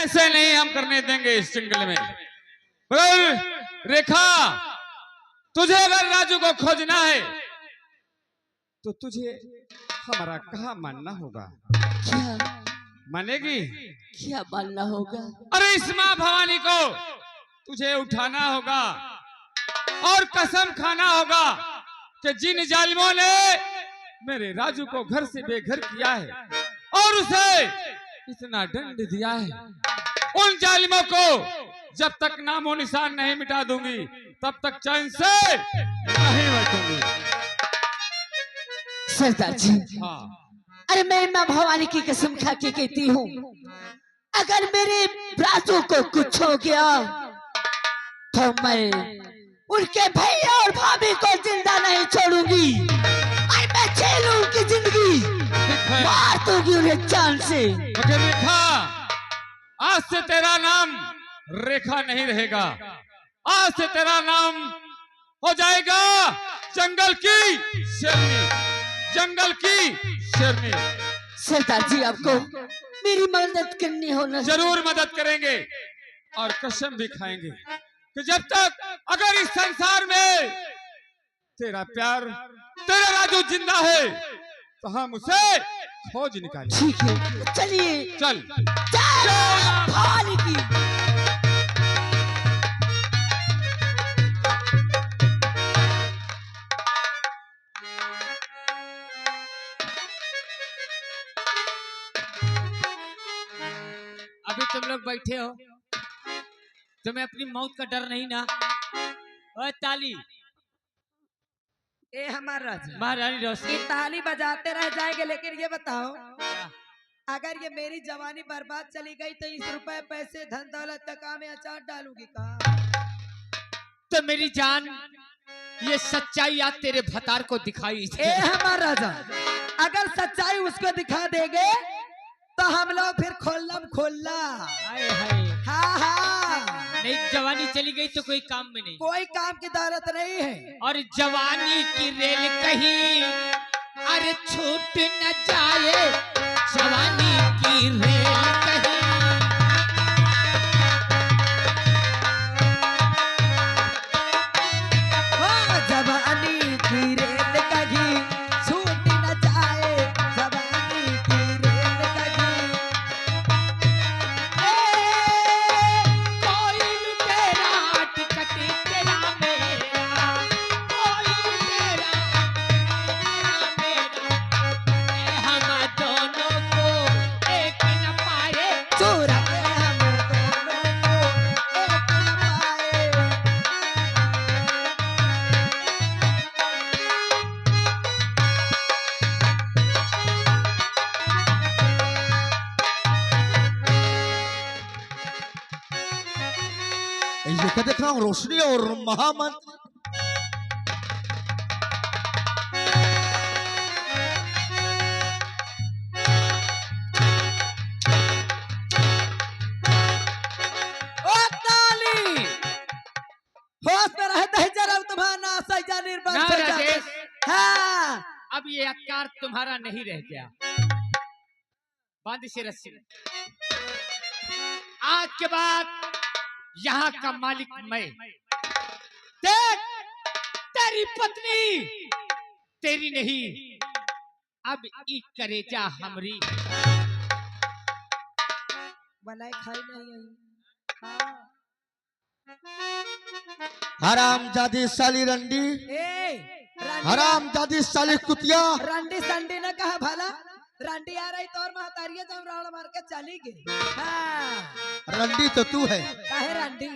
ऐसे नहीं हम करने देंगे इस जंगल में। मगर रेखा, तुझे अगर राजू को खोजना है तो तुझे हमारा कहा मानना होगा। क्या मानेगी? क्या मानना होगा? अरे इस माँ भवानी को तुझे उठाना होगा और कसम खाना होगा कि जिन जालिमों ने मेरे राजू को घर से बेघर किया है और उसे इतना दंड दिया है, उन जालिमों को जब तक नामो निशान नहीं मिटा दूंगी तब तक चैन से नहीं बैठूंगी। सरदार जी, हाँ, अरे मैं माँ भवानी की कसम खा के कहती हूँ, अगर मेरे राजू को कुछ हो गया तो मैं उनके भैया और भाभी को जिंदा नहीं छोड़ूंगी। और मैं झेलूं उनकी जिंदगी, मार दूंगी उन्हें जान से। मगर रेखा, आज से तेरा नाम रेखा नहीं रहेगा। आज से तेरा नाम हो जाएगा जंगल की शेरनी, जंगल की शेरनी। सरदार जी, आपको मेरी मदद करनी होना। जरूर मदद करेंगे और कसम भी खाएंगे कि जब तक अगर इस संसार में तेरा प्यार, तेरा राजू जिंदा है तो हम उसे खोज निकालेंगे। ठीक है, चलिए। चल जय भवानी की। अभी तुम लोग बैठे हो, तुम्हें अपनी मौत का डर नहीं ना? ओए ताली, ए हमारा राजा, महारानी रोशनी, ये ताली बजाते रह जाएंगे, लेकिन ये बताओ, अगर ये मेरी जवानी बर्बाद चली गई तो इस रुपए पैसे धन दौलत का काम में अचार डालूंगी कहाँ? तो मेरी जान, ये सच्चाई आज तेरे भतार को दिखाई। ए हमारा राजा, अगर सच्चाई उसको दिखा देंगे तो हम लोग फिर खोलम खोलना। हाय हाय, हाँ हाँ, नहीं जवानी चली गई तो कोई काम में नहीं, कोई काम की दौलत नहीं है। और जवानी की रेल कहीं अरे छूट न जाए, जवानी की रेल कहीं। हाँ, जवानी की रेल कहीं छूट न जाए, जवानी की रेल कहीं। कोई तेरा टिकट तेरा मेरा, कोई तेरा मेरा, हम दोनों को एक न पाए। चोरा के हम दोनों को एक न पाए। ये क्या देख रहा हूँ, रोशनी और महामंत्र। ओ ताली, होश में रहते ही जरा तुम्हारा नाश हो जा, निर्बंध ना हो जा। राजेश, हाँ, अब ये अकार तुम्हारा नहीं रह गया। बांध से रस्सी, आज के बाद यहाँ का मालिक मैं। देख, तेरी पत्नी तेरी नहीं, अब ई करेजा हमरी। बनाए खाई नहीं आई। हाँ। हराम जादी साली रंडी, ए, हराम जादी साली कुतिया। रंडी संडी ने कहा भला, रंडी आ रही तो और महतारिया जब रावण मार के चली गई। हाँ, रंडी तो तू है। काहे रंडी?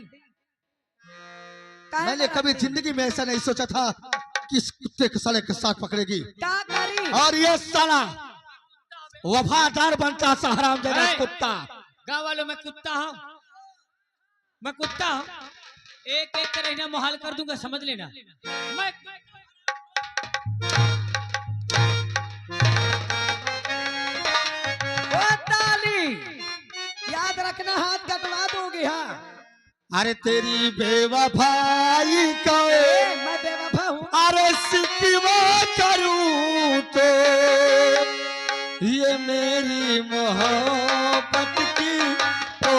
काहे मैंने ना कभी रंडी? जिंदगी में ऐसा नहीं सोचा था कि इस कुत्ते के साले के साथ पकड़ेगी, क्या करी? और ये साला वफादार बनता सा हराम जादा कुत्ता। गाँव वालों में कुत्ता हूँ, मैं कुत्ता हूँ, एक एक कर रहना मुहाल कर दूंगा, समझ लेना। मैं ओ ताली, याद रखना, हाथ कटवा दूंगी। हाँ, अरे तेरी बेवफाई का ए, मैं बेवफा हूँ। अरे सिकवा करूं तो ये मेरी मोहब्बत की तो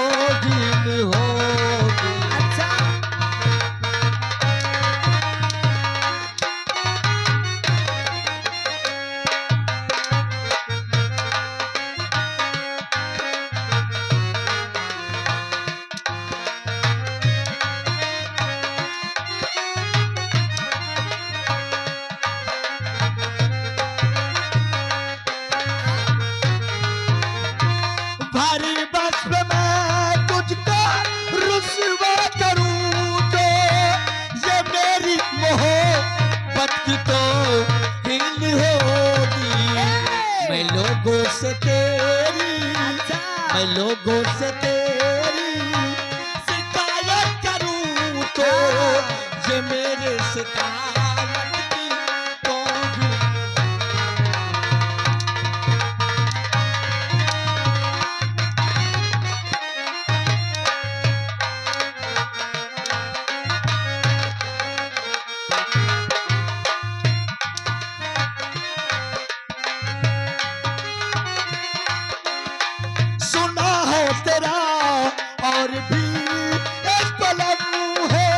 मैं लोगों से तेरी शिकायत करूं तो ये मेरे शिकायत की कौन। सुना है तेरा और भी एक पलम है।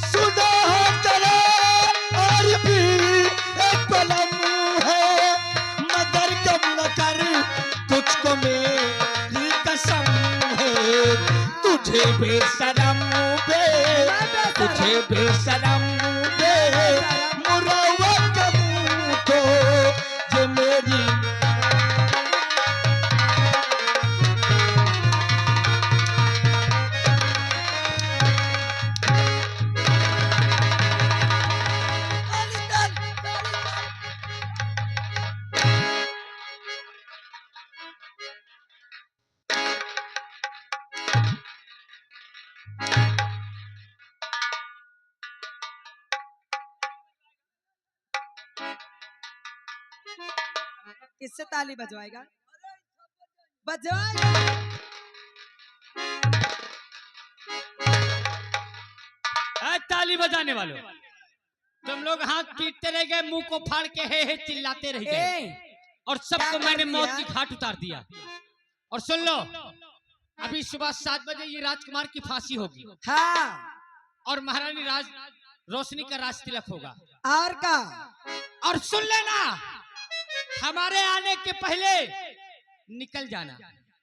सुना है तेरा और भी एक पलम है, मगर कम न कर तुझको मेरी कसम है। तुझे बेशरम बे, तुझे बेशरम बे मुरवत कहूं तो ये मेरी। किससे ताली बजवाएगा? बजवाएगा। ताली बजाने वालों, तुम लोग हाथ पीटते रह गए, मुंह को फाड़ के हे चिल्लाते रह गए, और सबको क्या मैंने कर मौत दिया? की घाट उतार दिया। और सुन लो, अभी सुबह 7 बजे ये राजकुमार की फांसी होगी हाँ, और महारानी रोशनी का राज तिलक होगा। और का और सुन लेना, हमारे आने के पहले निकल जाना,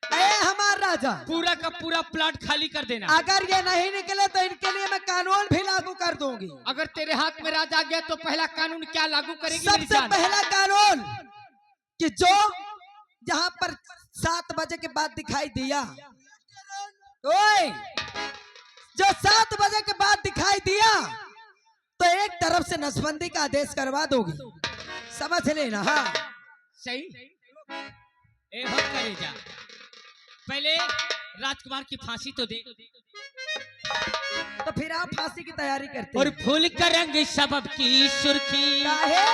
हमारा राजा। पूरा का पूरा प्लाट खाली कर देना। अगर ये नहीं निकले तो इनके लिए मैं कानून भी लागू कर दूंगी। अगर तेरे हाथ में राज आ गया तो पहला कानून क्या लागू करेगी मेरी सबसे जान? पहला कानून कि जो जहां पर 7 बजे के बाद दिखाई दिया, ओए, जो 7 बजे के बाद दिखाई दिया तो एक तरफ से नसबंदी का आदेश करवा दोगी, समझ लेना। हाँ, सही। ए हो करेजा, पहले राजकुमार की फांसी तो दे। तो फिर आप फांसी की तैयारी करते और हैं। फूल का रंग सबब की सुर्खी, काहे?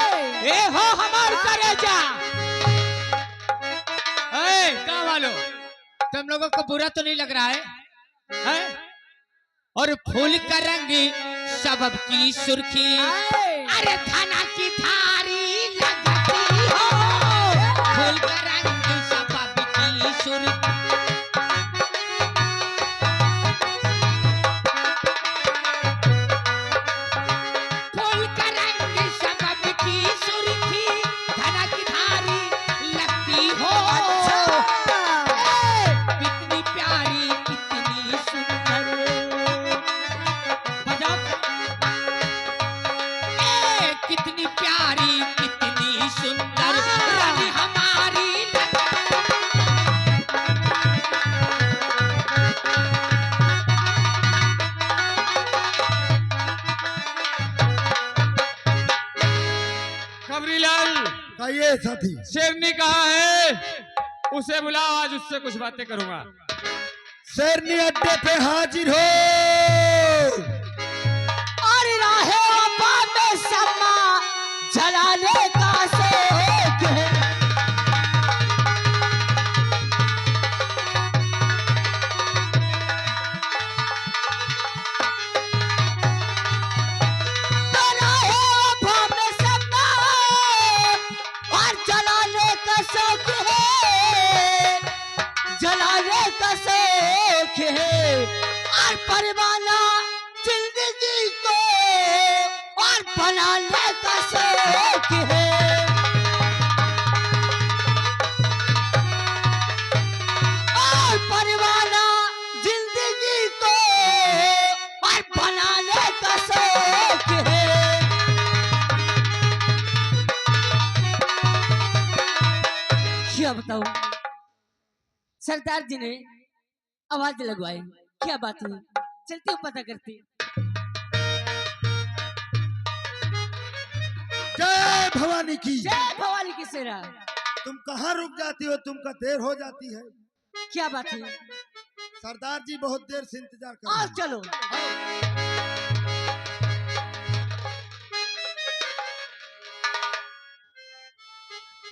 ए हो हमार करेजा। गाँव वालों, तुम लोगों को बुरा तो नहीं लग रहा है, हैं? और फूल का रंग सबब की सुर्खी, अरे थाना की थारी लगती हो, फूल का रंग सबब की सुर्खी। फूल का रंग सबब की सुर्खी, थाना की थारी लगती हो। कितनी प्यारी कितनी सुंदर, बजाओ। कितनी प्यारी कितनी सुंदर रानी हमारी खबरीलाल, कहिए साथी। शेरनी कहाँ है? उसे बुलाओ, आज उससे कुछ बातें करूंगा। शेरनी अड्डे पे हाजिर हो। और राहे वफा में समा जलाने का शौक है। तो राहे वफा में समा और जलाने का शौक है, जलाने का शौक है। और परवाना जिंदगी को और बनाने का शौक है। और परवाना जिंदगी को और बनाने का शौक है। क्या बताऊं, सरदार जी ने आवाज लगवाई, क्या बात है? चलती हूँ पता करती। जय भवानी की। जय भवानी की सेरा। तुम कहाँ रुक जाती हो? तुमका देर हो जाती है। क्या बात है? सरदार जी बहुत देर से इंतजार कर रहे आओ हैं। चलो।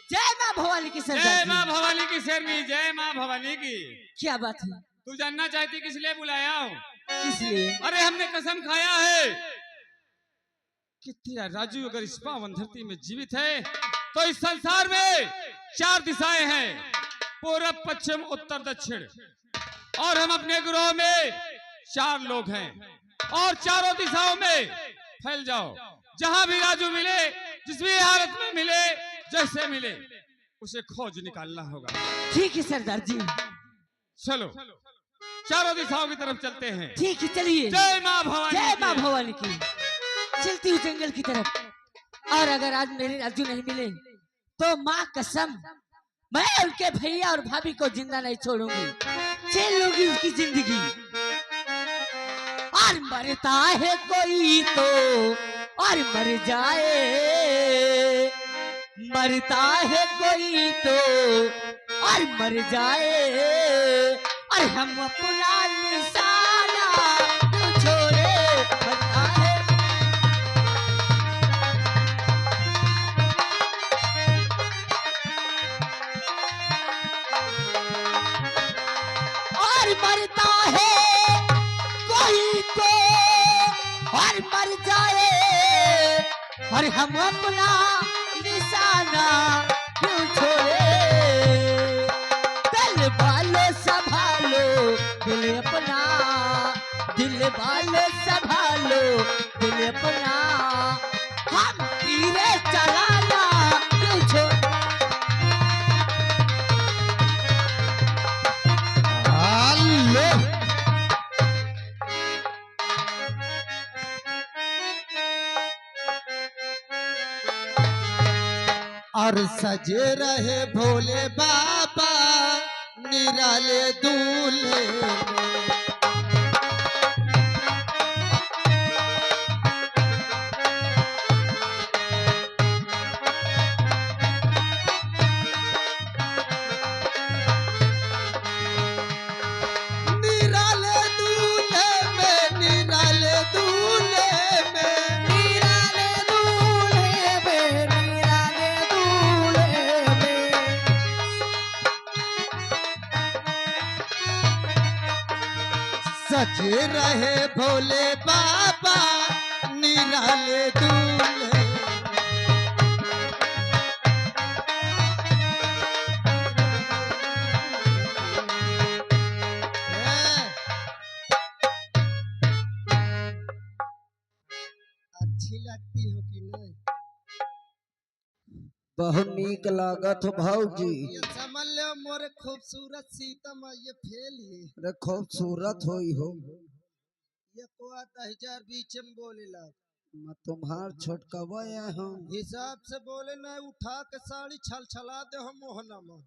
जय माँ भवानी की जय सरदार माँ जी। भवानी की शेरनी, जय माँ भवानी की। क्या बात है? तू जानना चाहती किस लिए बुलाया हूँ? किस लिए? अरे हमने कसम खाया है कि तेरा राजू अगर इस पावन धरती में जीवित है तो इस संसार में 4 दिशाएं हैं, पूरब पश्चिम उत्तर दक्षिण, और हम अपने ग्रोह में 4 लोग हैं और चारों दिशाओं में फैल जाओ। जहां भी राजू मिले, जिस भी हालत में मिले, जैसे मिले, उसे खोज निकालना होगा। ठीक है सरदार जी। चलो चारों दिशाओं की तरफ चलते हैं। ठीक है चलिए। जय माँ भवानी जय माँ की। भवानी की। चलती हूँ जंगल की तरफ। और अगर आज मेरे राजू नहीं मिले तो माँ कसम मैं उनके भैया और भाभी को जिंदा नहीं छोड़ूंगी। छीन लूंगी उनकी जिंदगी। और मरता है कोई तो और मर जाए, मरता है कोई तो और मर जाए, और हम अपना निशाना क्यों छोड़े पता है। और मरता है कोई तो और मर जाए, और हम अपना निशाना क्यों छोड़े। दिल वाले संभालो दिल अपना, दिल वाले संभालो दिल अपना, हम तीरे चलाना क्यों छोड़े। हेलो। और सजे रहे भोले बाबा निराले दूल्हे में। निराले दूल्हे में, निराले दूल्हे में, निराले दूल्हे में, निराले दूल्हे में। सजे रहे भोले बाबा निराले दूल्हे। अच्छी लगती हो कि नहीं? बहुत नीक लागत हो भाऊजी। ये समझ लो मोरे खूबसूरत सीता माँ ये फेल ही। अरे खूबसूरत होई हो। ये को आता 1000 बीच में बोले ला। मैं तुम्हार छोटकवा हूँ। हिसाब से बोले ना, उठा के साड़ी छल छला दे हम मोहना में।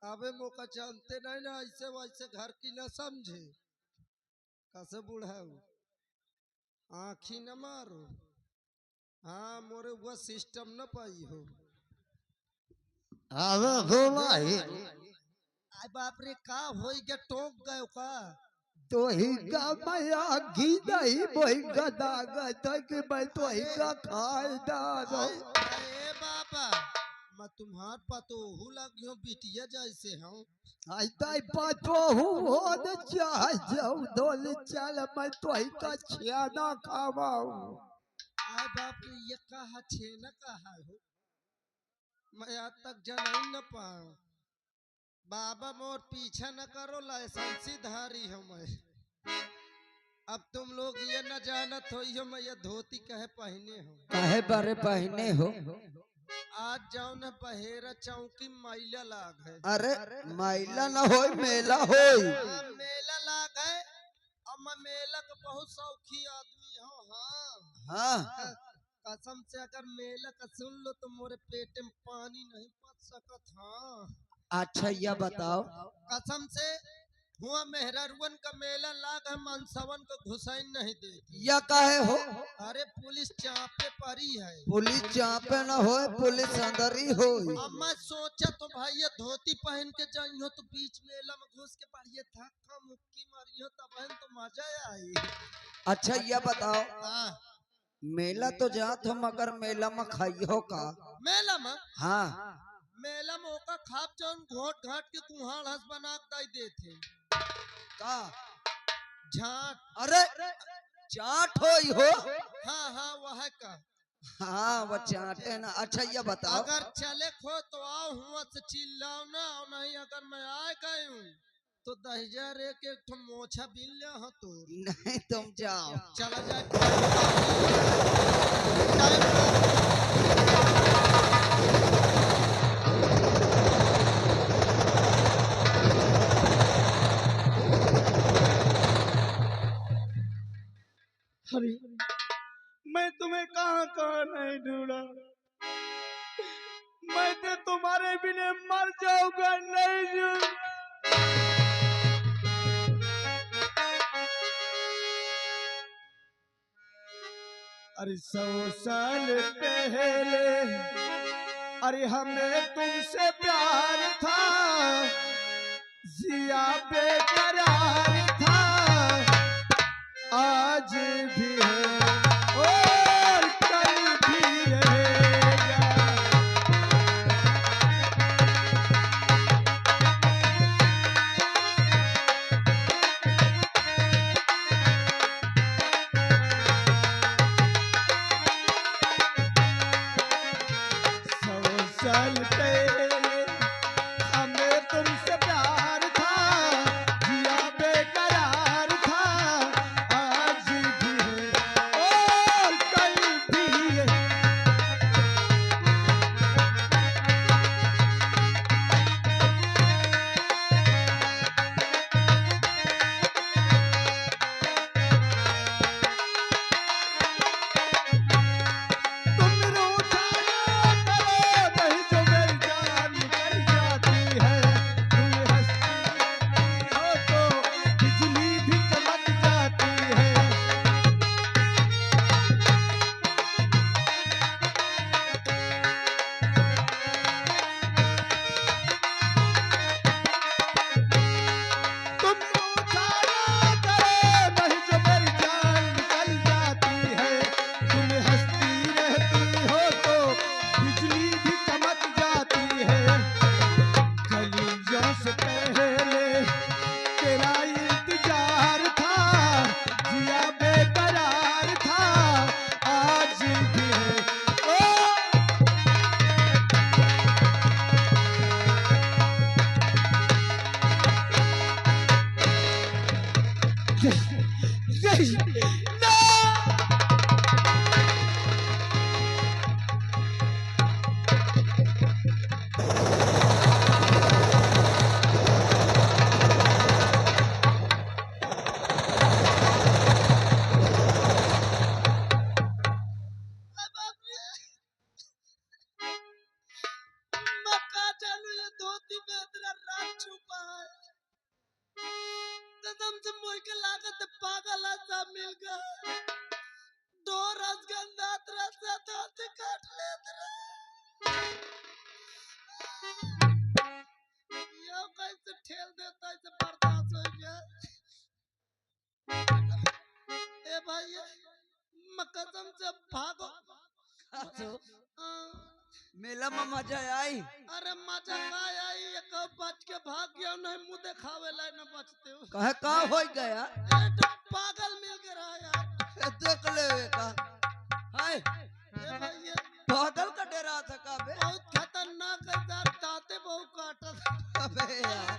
अबे मौका जानते नहीं ना, ऐसे वैसे घर की ना समझे। कैसे बुढ़ाऊ आँखी न मारो। हाँ मोरे वो सिस्टम न पाई हो। अबे बोला ही आय बाप रे का होई गया, टोक गए का। तो ही का माया घी दही बोई गदा गदा के मैं तो ही का खाए दादो। अरे बाबा मैं तुम्हार पतोहू लगियो बिटिया जैसे हूँ। आई ताई पातो हूँ हो न चाह जाऊँ धोल चल मैं तो ही का छियाना खावाऊँ। आय बाप रे ये कहा छे न कहा हो, मैं आज तक जनाई न पाऊँ। बाबा मोर पीछा न करो, लाइसेंसी धारी हूँ मैं। अब तुम लोग ये न जानत हो यो मैं ये धोती कहे पहने हूँ। काहे बारे पहने हो? आज जाओ न बहेरा चौकी मैला लाग है। अरे मैला न होई मेला होई। मेला लाग है। अब मैं मेला का बहुत शौकी आदमी हूँ। हाँ कसम से अगर मेला का सुन लो तो मोरे पेट में पानी नहीं पच सकत। हाँ अच्छा यह बताओ कसम से हुआ मेहरारुअन का मेला लाग है, मनसवन को घुसाई नहीं देती। या काहे हो? अरे पुलिस चापे परी है। पुलिस चापे न हो, पुलिस अंदर ही हो। अब मैं सोचा तो भाई ये धोती पहन के जाइयो तो बीच मेला में घुस के पढ़िए धक्का मुक्की मारियो तब तो मजा आई। अच्छा ये बताओ, हाँ मेला तो जात हो मगर मेला में खाइयो का? मेला में, हाँ मेला में ओका खाप जौन घोट घाट के कुहाड़ हंस बना के दाई देथे का? झाट। अरे चाट हो। हाँ हाँ वह का। हाँ वो चाटे ना। अच्छा ये बताओ, अगर चले खो तो आओ, हुआ से चिल्लाओ ना, और नहीं अगर मैं आ गई हूँ तो 10,000 एक ठो मोछा बिल ले हो तो। नहीं तुम जाओ। चला जाए अरे मैं तुम्हें कहाँ कहाँ नहीं ढूंढा, मैं तो तुम्हारे बिना मर जाऊंगा। नहीं अरे 100 साल पहले अरे हमें तुमसे प्यार था, जिया बेकरार था, आज भी है और कल भी रहेगा। साल पहले हमें तुमसे प्यार था, जिया बेकरार था, आज भी है और कल भी है। तुम रूठा ना करो, नहीं तो मेरी जान निकल जाती है। तुम हंसती हो तो बिजली भी चमक जाती है। तुम रूठा ना करो, नहीं तो मेरी जान निकल जाती है। तुम हंसती रहती हो तो बिजली भी चमक जाती है। कलीजों से पहले तेरा इंतजार था, जिया बेकरार था, आज भी है। ओ मक्का चालू ये धोती में इतना रात छुपा है, कसम से मोह के लागत पागल सा मिल गया। दो रसगंधा रसा दांत काट लेत रहा। यो कैसे ठेल देता ऐसे बर्दाश्त हो गया। ए भाई कसम से भागो। मेला में मजा आई। अरे मजा का आई, एक बच के भाग गया, नहीं मुंह दिखावे ला न बचते हो। कहे का हो गया? ए तो पागल मिल के रहा यार। देख ले का। हाय ए भाई ये पागल का डेरा था का बे? बहुत खतरनाक है यार, दांते बहुत काटत। अबे यार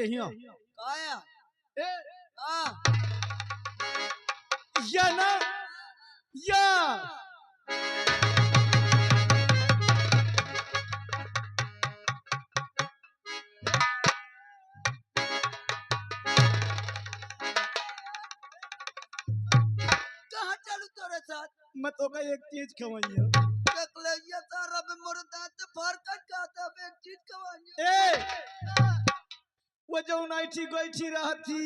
हिया काया ए आ या ना या कहाँ चलू तोरे साथ? मैं तो का एक चीज खवाइया देख ले ये सारा में मोर दांत फाड़ कर खाता मैं एक चीज खवाइए। ए वो जो नाइटी गई थी रहती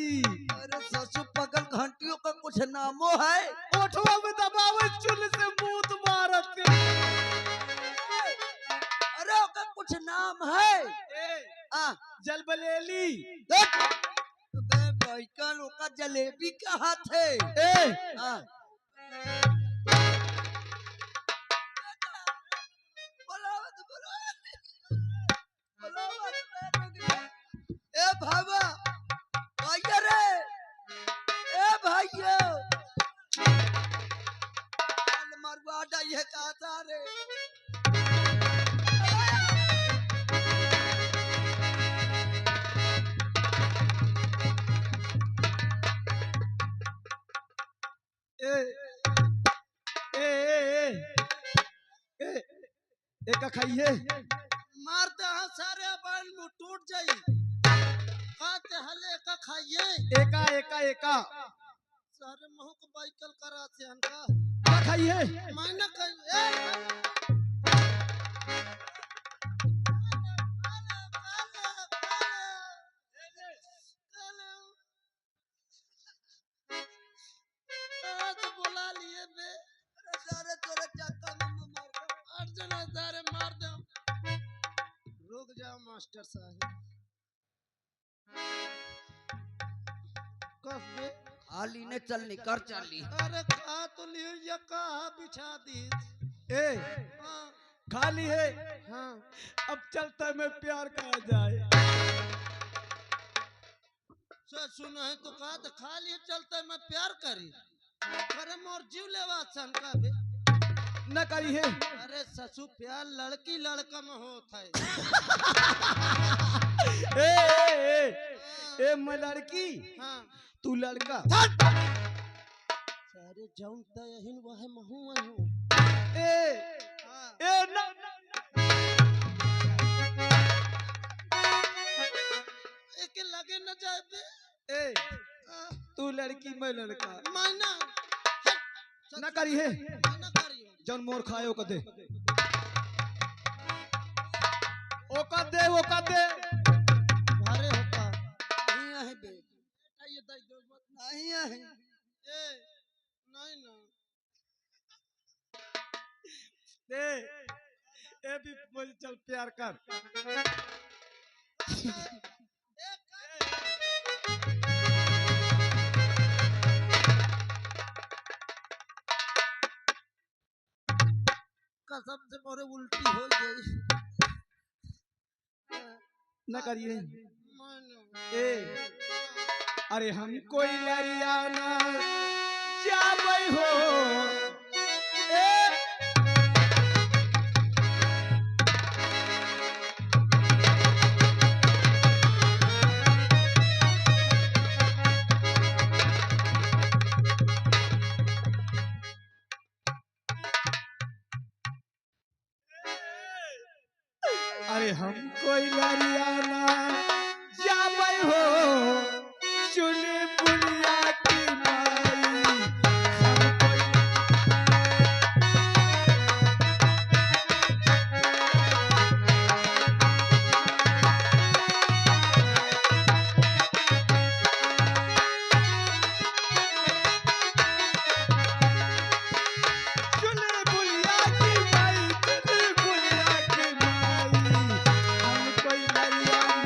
अरे ससु पगल घंटियों का कुछ नामो है? ओठवा में दबावे चुल से मूत मारत के अरे ओका कुछ नाम है? ए आ जलबलेली अबे भाई का लोका जलेबी कहाँ थे? ए आ ए भावा भैया रे ए भैया मरवाड़ा ये कहा था रे ए ए ए ए ए का खाइए मार दे हाँ सारे बाल मुंह टूट जाई खाते हले का खाइए एका एका एका सारे मुंह को बाइकल करा से अनका का खाइए मायना खाइए बुला लिए बे सारे तोरे चाचा मम्मा मार दो। अर्जुन सारे मार दो रुक जाओ मास्टर साहब कस बे हाली ने चल निकर चली अरे खा तो लियो या कहा बिछा दी ए हाँ खाली है हाँ अब चलता मैं प्यार कहा जाए सच सुना है तो कहा तो खाली चलता मैं प्यार करी अरे मोर जीव लेवा सन का बे न करी है अरे ससु प्यार लड़की लड़का में होता है ए मैं लड़की हाँ तू लड़का सारे जाऊं तयहिन वह महू महू ए ना एक लगे न जाए बे ए तू लड़की मैं लड़का माना न करी है न करियो जन मोर खायो कदे ओ कदे अरे होता नहीं है बे ये दई दो मत नहीं है ए नहीं ना ए भी बोल चल प्यार कर कसम से मोरे उल्टी हो गई न करिए ए अरे हम कोई लरियाना जाबई हो ए अरे हम कोई लरियाना जाबई हो चुनी बुनिया की माई हम कोई चुनी बुनिया की माई चुनी बुनिया की माई हम कोई लरियाना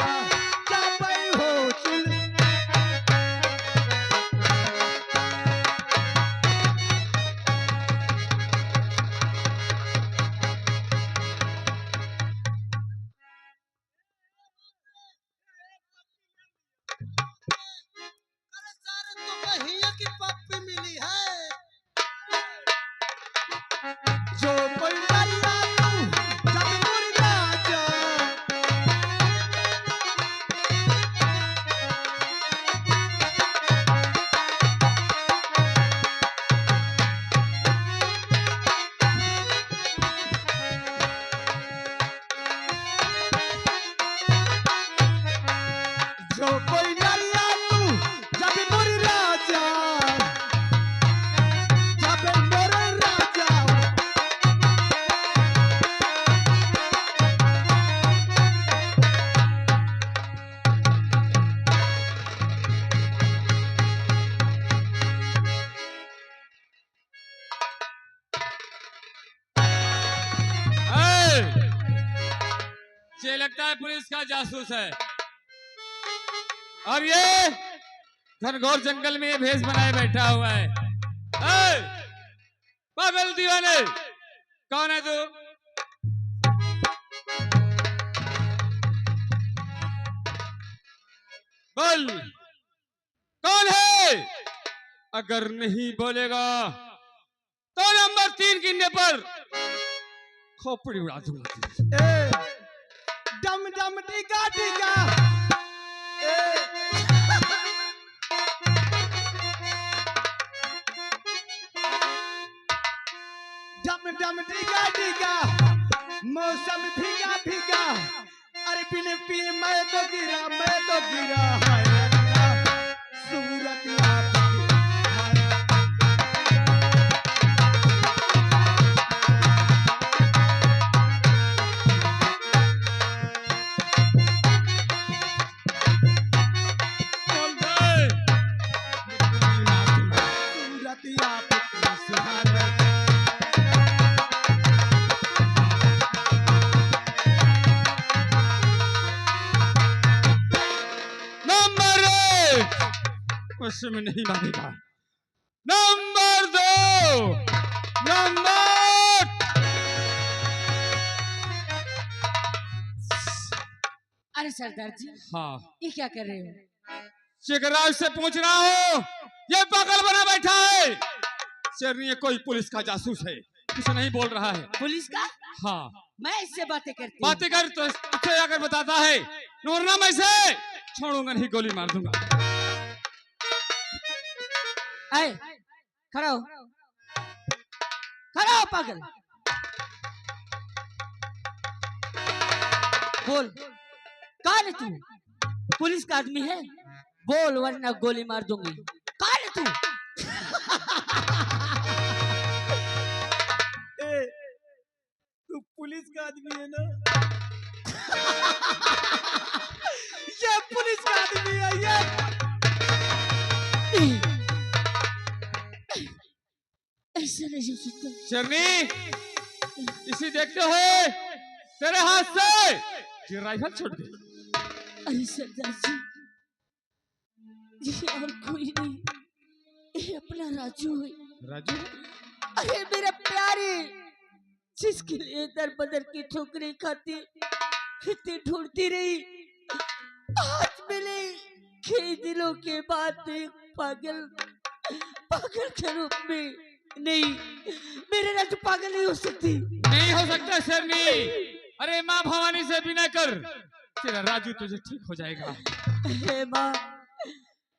ये लगता है पुलिस का जासूस है। और ये घनघोर जंगल में ये भेष बनाए बैठा हुआ है। ए, पागल दीवाने, कौन है तू? बोल, कौन है? अगर नहीं बोलेगा तो नंबर 3 गिनने पर खोपड़ी उड़ा दूंगा तुझे। डम डम टिका टिका डम डम टिका टिका मौसम भीगा भीगा अरे पीने पिए मैं तो गिरा हाय अल्लाह सूरत आपकी हाय बोल दे। सूरत आपकी सुहाना नंबर 1 उसमें नहीं मानेगा। नंबर 2, नंबर अरे सरदार जी, हाँ, ये क्या कर रहे हो? शिवराज से पूछ रहा हूँ, ये पागल बना बैठा है। शेरनी ये कोई पुलिस का जासूस है, कुछ नहीं बोल रहा है। पुलिस का? हाँ, मैं इससे बातें करती हूँ। बातें कर तो तुझे अगर बताता है नूरना मैं से छोड़ूंगा नहीं, गोली मार दूंगा। आए, खड़ा हो, खड़ा हो पागल। बोल, कौन है तू? पुलिस का आदमी है? बोल वरना गोली मार दूंगी। कौन है तू? तू पुलिस का आदमी है ना? ये पुलिस का आदमी है ये। ऐसा नहीं हो सकता। शेरनी, इसी देखते हुए तेरे हाथ से ये राइफल छूट गई। अरे सरदार जी, ये और कोई नहीं, ये अपना राजू है। राजू, अरे मेरा प्यारे, जिसके लिए दर बदर की ठोकरें खाती इतनी ढूंढती रही, आज मिले कई दिनों के बाद एक पागल के रूप में। नहीं, मेरे राजू पागल नहीं हो सकती। नहीं हो सकता शेरनी। अरे माँ भवानी से बिना कर, तेरा राजू तुझे ठीक हो जाएगा। हे माँ,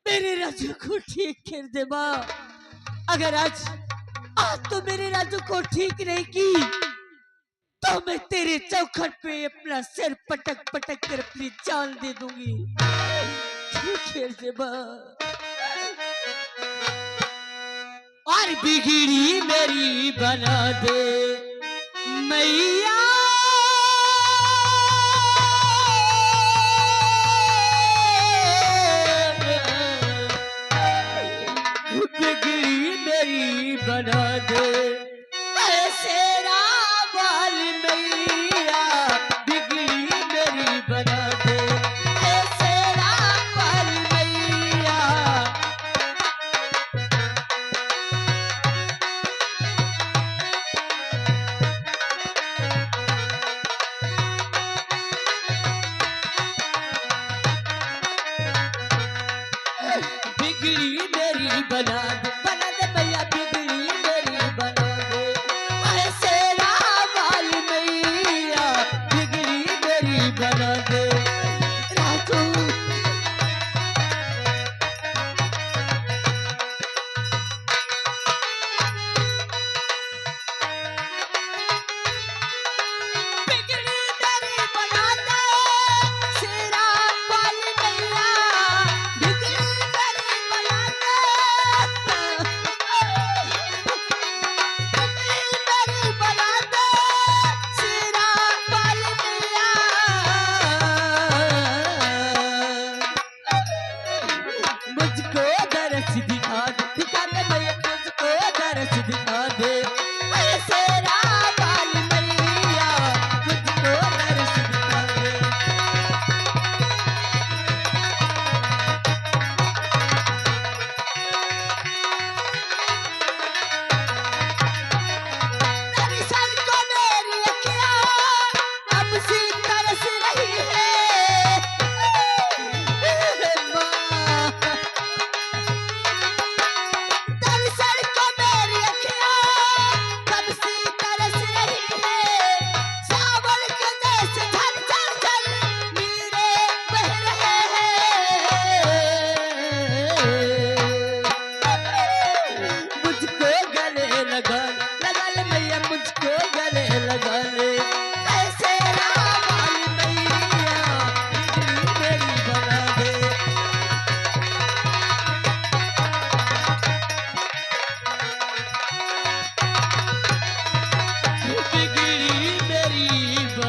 मेरे राजू को ठीक कर दे माँ। अगर आज तो मेरे राजू को ठीक नहीं की तो मैं तेरे चौखट पे अपना सिर पटक पटक कर अपनी जान दे दूंगी। ठीक कर दे माँ। और बिगड़ी मेरी बना दे मैया। बिगड़ी मेरी बना दे ऐसे रावल मैया। बिगड़ी मेरी बना दे ऐसे रावल मैया।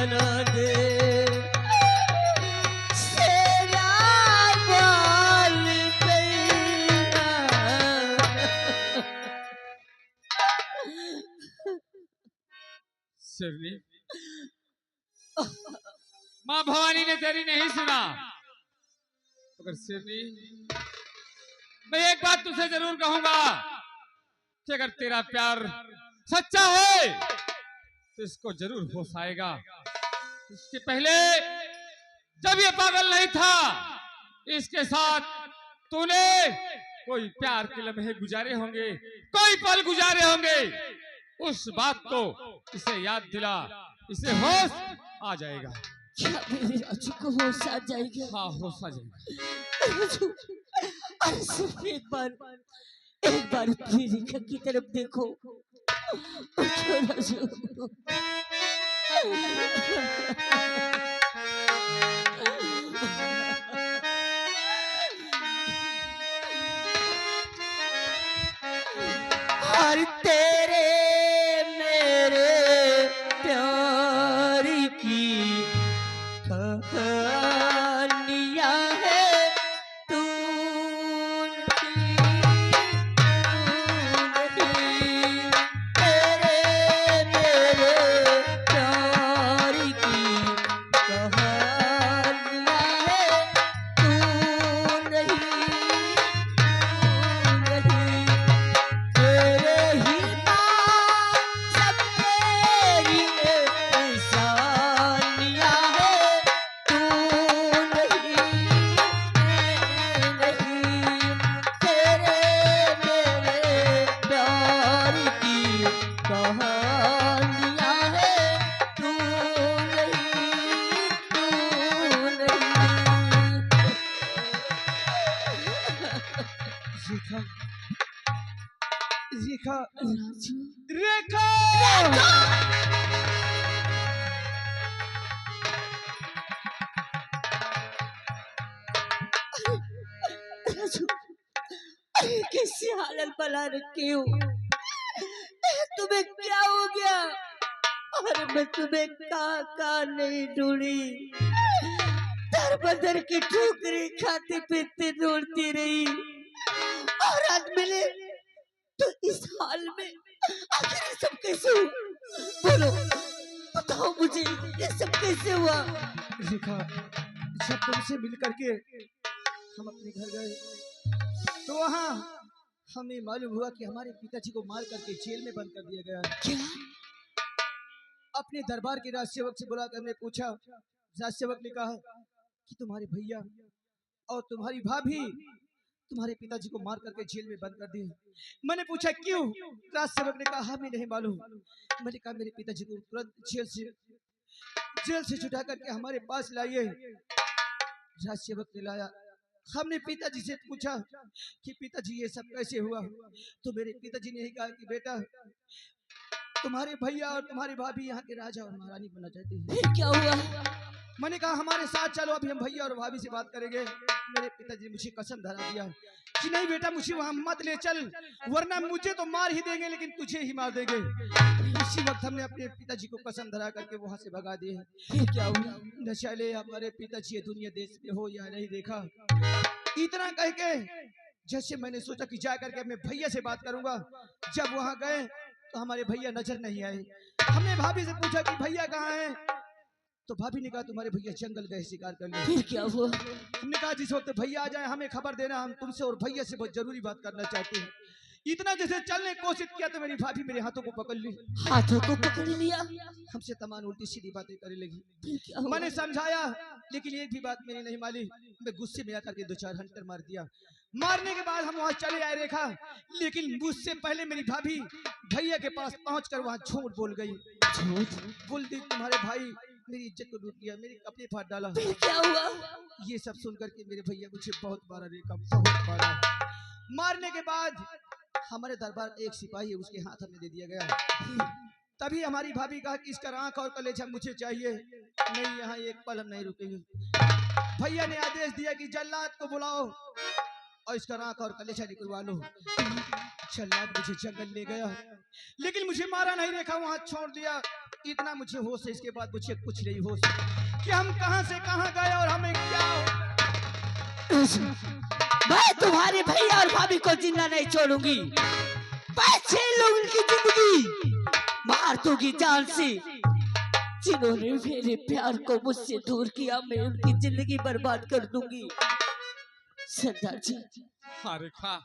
बना दे शेरा बाल पैया। शेरनी, माँ भवानी ने तेरी नहीं सुना, मगर शेरनी मैं एक बात तुझसे जरूर कहूंगा कि अगर तेरा प्यार सच्चा है तो इसको जरूर होश आएगा। इसके पहले जब ये पागल नहीं था, इसके साथ तूने कोई प्यार के लम्हे गुजारे होंगे, कोई पल गुजारे होंगे। उस बात को इसे याद दिला, इसे होश आ जाएगा। क्या मेरे राजू को होश आ जाएगा? हाँ, होश आ जाएगा। राजू, अरे सिर्फ एक बार अपनी रेखा की तरफ देखो। उठो राजू। और तेरे मेरे प्यार की कहानियां है तू नहीं। तेरे मेरे प्यार की कहानियां है तू नहीं। तेरे ही नाम सब तेरी निशानियां है तू नहीं। तेरे मेरे प्यार की कहानियां है तू नहीं। रेखा, राजू, रेखा, राजू, अरे कैसी हालत बना रखी हो? तुम्हें क्या हो गया? अरे मैं तुम्हें कहाँ नहीं ढूंढी, दर बदर की ठोकरी खाते पीते ढूंढती रही, और आज मिले तो इस हाल में। आखिर ये सब कैसे हुआ? बोलो, बताओ मुझे, ये सब कैसे हुआ? रेखा, जब तुमसे मिल करके हम अपने घर गए तो वहाँ हमें मालूम हुआ कि हमारे पिताजी को मार करके जेल में बंद कर दिया गया है। क्या? अपने दरबार के राजसेवक से बुलाकर हमने पूछा। राजसेवक ने कहा कि तुम्हारे भैया और तुम्हारी भाभी तुम्हारे पिताजी को मार करके जेल में बंद कर दिए। मैंने पूछा क्यों? राजसेवक ने कहा हमें नहीं मालूम। मैंने कहा मेरे पिताजी को तुरंत जेल से छुटा करके हमारे पास लाइए। राजसेवक ने लाया। हमने पिताजी से पूछा कि पिताजी ये सब कैसे हुआ? तो मेरे पिताजी ने ही कहा कि बेटा तुम्हारे भैया और तुम्हारी भाभी यहाँ के राजा और महारानी बनना चाहते हैं। फिर क्या हुआ? मैंने कहा हमारे साथ चलो, अभी हम भैया और भाभी से बात करेंगे। मेरे पिताजी मुझे कसम धरा दिया कि नहीं बेटा मुझे वहां मत ले चल, वरना मुझे तो मार ही देंगे लेकिन तुझे ही मार देंगे। उसी वक्त हमने अपने पिताजी को कसम धरा करके वहां से भगा दिए। फिर क्या हुआ? न चले हमारे पिताजी दुनिया देश में हो या नहीं देखा। इतना कह के जैसे मैंने सोचा कि जा करके अपने भैया से बात करूंगा। जब वहां गए तो हमारे भैया नजर नहीं आए। हमने भाभी से पूछा कि भैया कहाँ हैं? तो भाभी ने कहा तुम्हारे भैया जंगल गए शिकार करने। फिर क्या हुआ? हमने कहा जिस वक्त भैया आ जाए हमें खबर देना, हम तुमसे और भैया से बहुत जरूरी बात करना चाहते हैं। इतना जैसे चलने की कोशिश किया तो मेरी भाभी मेरे हाथों को पकड़ ली। हाथों को पकड़ लिया? हमसे तमाम उल्टी सीधी बातें करने लगी। फिर क्या हुआ? मैंने समझाया लेकिन एक भी बात मेरी नहीं मानी। मैं गुस्से में आकर के 2-4 हंटर मार दिया। मारने के बाद हम वहां चले आए रेखा, लेकिन मुझसे पहले मेरी भाभी भैया के पास पहुंचकर वहां झूठ बोल गई। झूठ बोल दी तुम्हारे भाई मेरी इज्जत को लूट लिया, मेरे कपड़े फाड़ डाला। फिर क्या हुआ? ये सब सुनकर के मेरे भैया मुझे बहुत मारा रेखा, बहुत मारा। मारने के बाद हमारे दरबार एक सिपाही है, उसके हाथ हमें दे दिया गया। तभी हमारी भाभी कहा कि इसका आंख और कलेजा मुझे चाहिए। नहीं, यहाँ एक पल हम नहीं रुकेंगे। भैया ने आदेश दिया कि जल्लाद को बुलाओ और इसका आंख और कलेजा निकलवा लो। जल्लाद मुझे जंगल ले गया, लेकिन मुझे मारा नहीं, रेखा वहां छोड़ दिया। इतना मुझे होश है, इसके बाद मुझे कुछ नहीं होश कि हम कहां से कहां गए और हमें क्या हो। मैं तुम्हारे भैया और भाभी को जिंदा नहीं छोड़ूंगी। मैं छीन लूंगी उनकी जिंदगी, मार दूंगी जान से। जिन्होंने मेरे प्यार को मुझसे दूर किया, मैं उनकी जिंदगी बर्बाद कर दूंगी। सरदार जी, हाँ रेखा,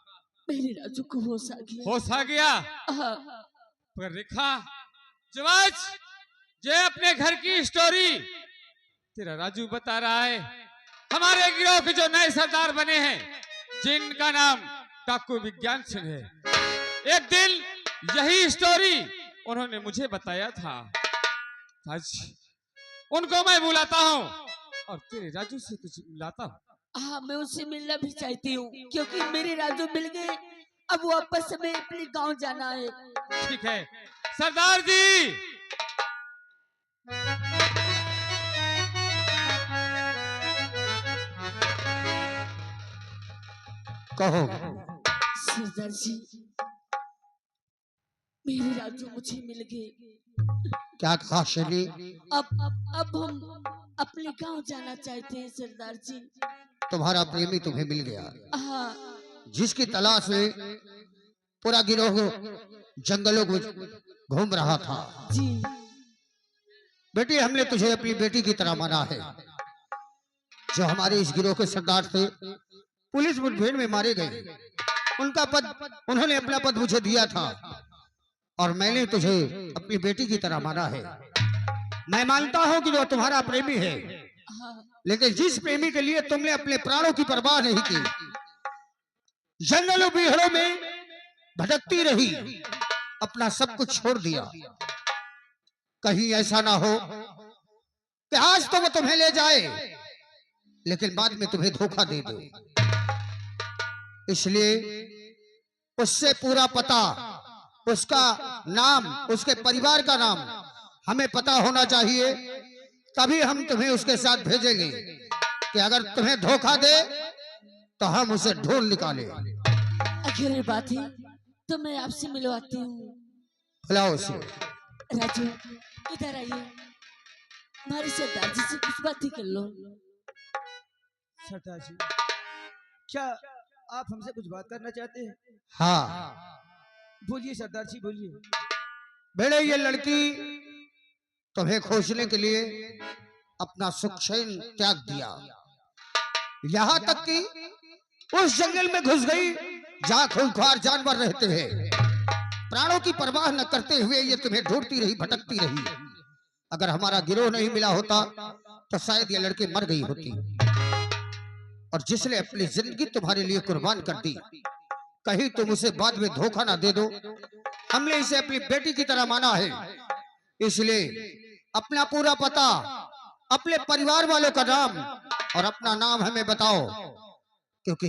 मेरे राजू को होश आ गया। होश आ गया। हाँ, पर रेखा, जब आज ये अपने घर की स्टोरी तेरा राजू बता रहा है, हमारे गिरोह के जो नए सरदार बने हैं, जिनका नाम डाकू विज्ञान सिंह है, एक दिन यही स्टोरी उन्होंने मुझे बताया था। आज उनको मैं बुलाता हूँ और तेरे राजू से तुझे मिलाता हूँ। हाँ, मैं उससे मिलना भी चाहती हूँ, क्योंकि मेरे राजू मिल गए। अब वापस हमें अपने गांव जाना है। ठीक है सरदार जी। कहो। सरदार जी, मेरे राजू मुझे मिल गए। क्या कहा शेली? अब हम अपने गांव जाना चाहते हैं सरदार जी। तुम्हारा प्रेमी तुम्हें मिल गया, हाँ जिसकी तलाश में पूरा गिरोह जंगलों को घूम रहा था। जी। बेटी, हमने तुझे अपनी बेटी की तरह माना है। जो हमारे इस गिरोह के सरदार थे, पुलिस मुठभेड़ में मारे गए, उनका पद, उन्होंने अपना पद मुझे दिया था और मैंने तुझे अपनी बेटी की तरह माना है। मैं मानता हूं कि वो तुम्हारा प्रेमी है, हाँ, लेकिन जिस प्रेमी के लिए तुमने अपने प्राणों की परवाह नहीं की, जंगलों बिहड़ों में भटकती रही, अपना सब कुछ छोड़ दिया, कहीं ऐसा ना हो कि आज तो वो तुम्हें ले जाए लेकिन बाद में तुम्हें धोखा दे दे। इसलिए उससे पूरा पता, उसका नाम, उसके परिवार का नाम हमें पता होना चाहिए, तभी हम तुम्हें उसके साथ भेजेंगे कि अगर तुम्हें धोखा दे तो हम उसे ढूंढ निकाले। अगर ये बात है तो मैं आपसे मिलवाती हूँ। बुलाओ उसे। राजू, इधर आइए, हमारे सरदार जी से कुछ बात ही कर लो। सरदार जी, क्या आप हमसे कुछ बात करना चाहते हैं? हाँ बोलिए सरदार जी, बोलिए। बेटे, ये लड़की तुम्हें खोजने के लिए अपना सुख चैन त्याग दिया, यहाँ तक कि उस जंगल में घुस गई जहाँ खूंखार जानवर रहते हैं। प्राणों की परवाह न करते हुए ये तुम्हें ढूंढती रही, भटकती रही। अगर हमारा गिरोह नहीं मिला होता तो शायद ये लड़की मर गई होती, और जिसने अपनी जिंदगी तुम्हारे लिए कुर्बान कर दी, कहीं तुम उसे बाद में धोखा ना दे दो। हमने इसे अपनी बेटी की तरह माना है, इसलिए अपना पूरा पता, अपने परिवार वालों का नाम और अपना नाम हमें बताओ, क्योंकि